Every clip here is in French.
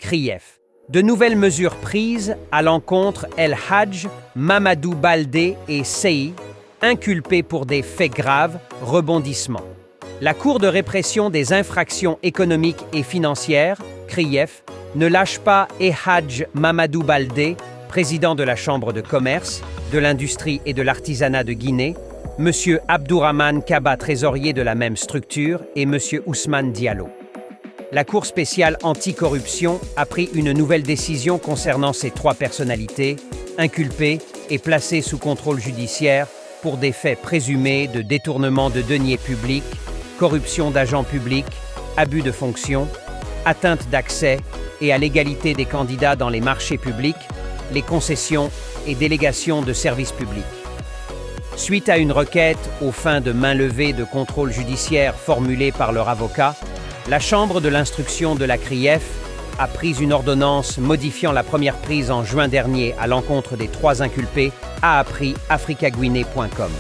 CRIEF. De nouvelles mesures prises à l'encontre El Hadj, Mamadou Baldé et Sey, inculpés pour des faits graves, rebondissement. La Cour de répression des infractions économiques et financières, CRIEF, ne lâche pas El Hadj Mamadou Baldé, président de la Chambre de commerce, de l'industrie et de l'artisanat de Guinée, M. Abdourahmane Kaba, trésorier de la même structure, et M. Ousmane Diallo. La Cour spéciale anticorruption a pris une nouvelle décision concernant ces trois personnalités, inculpées et placées sous contrôle judiciaire pour des faits présumés de détournement de deniers publics, corruption d'agents publics, abus de fonction, atteinte d'accès et à l'égalité des candidats dans les marchés publics, les concessions et délégations de services publics. Suite à une requête aux fins de mainlevée de contrôle judiciaire formulée par leur avocat, la Chambre de l'instruction de la CRIEF a pris une ordonnance modifiant la première prise en juin dernier à l'encontre des trois inculpés, a appris africaguinée.com.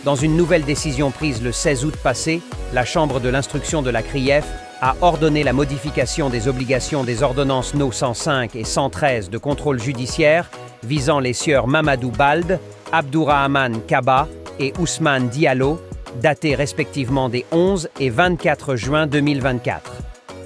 Dans une nouvelle décision prise le 16 août passé, la Chambre de l'instruction de la CRIEF a ordonné la modification des obligations des ordonnances No 105 et 113 de contrôle judiciaire visant les sieurs Mamadou Baldé, Abdourahmane Kaba et Ousmane Diallo, datés respectivement des 11 et 24 juin 2024.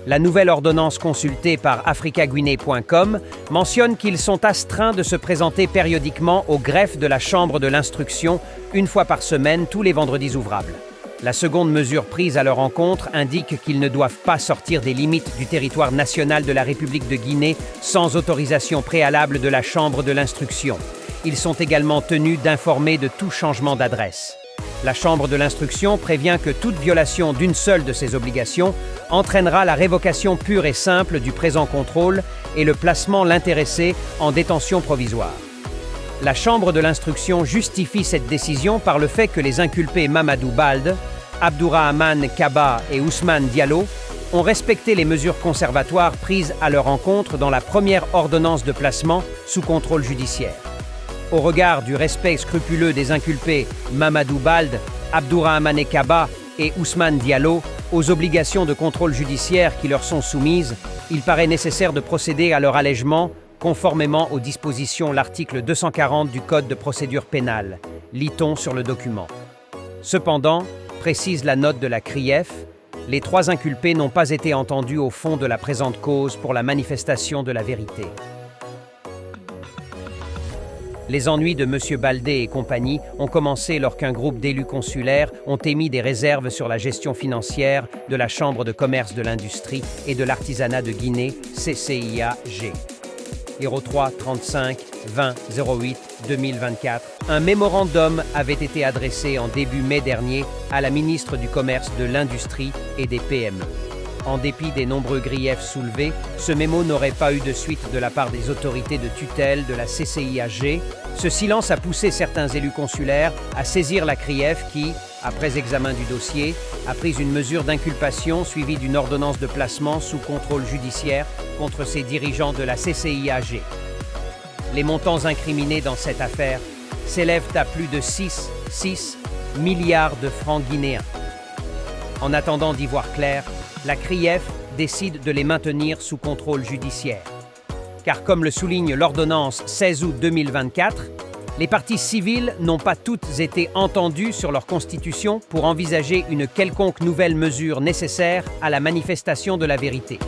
La nouvelle ordonnance consultée par africaguinée.com mentionne qu'ils sont astreints de se présenter périodiquement au greffe de la Chambre de l'instruction une fois par semaine tous les vendredis ouvrables. La seconde mesure prise à leur encontre indique qu'ils ne doivent pas sortir des limites du territoire national de la République de Guinée sans autorisation préalable de la Chambre de l'instruction. Ils sont également tenus d'informer de tout changement d'adresse. La Chambre de l'instruction prévient que toute violation d'une seule de ces obligations entraînera la révocation pure et simple du présent contrôle et le placement de l'intéressé en détention provisoire. La Chambre de l'instruction justifie cette décision par le fait que les inculpés Mamadou Baldé, Abdourahmane Kaba et Ousmane Diallo ont respecté les mesures conservatoires prises à leur encontre dans la première ordonnance de placement sous contrôle judiciaire. Au regard du respect scrupuleux des inculpés Mamadou Baldé, Abdourahmane Kaba et Ousmane Diallo aux obligations de contrôle judiciaire qui leur sont soumises, il paraît nécessaire de procéder à leur allègement conformément aux dispositions de l'article 240 du Code de procédure pénale, lit-on sur le document. Cependant, précise la note de la CRIEF, les trois inculpés n'ont pas été entendus au fond de la présente cause pour la manifestation de la vérité. Les ennuis de M. Baldé et compagnie ont commencé lorsqu'un groupe d'élus consulaires ont émis des réserves sur la gestion financière de la Chambre de commerce de l'industrie et de l'artisanat de Guinée, CCIAG. 03 35 20 08 2024, un mémorandum avait été adressé en début mai dernier à la ministre du Commerce, de l'Industrie et des PME. En dépit des nombreux griefs soulevés, ce mémo n'aurait pas eu de suite de la part des autorités de tutelle de la CCIAG. Ce silence a poussé certains élus consulaires à saisir la CRIEF qui, après examen du dossier, a pris une mesure d'inculpation suivie d'une ordonnance de placement sous contrôle judiciaire contre ces dirigeants de la CCIAG. Les montants incriminés dans cette affaire s'élèvent à plus de 6 milliards de francs guinéens. En attendant d'y voir clair, la CRIEF décide de les maintenir sous contrôle judiciaire. Car comme le souligne l'ordonnance 16 août 2024, les parties civiles n'ont pas toutes été entendues sur leur constitution pour envisager une quelconque nouvelle mesure nécessaire à la manifestation de la vérité.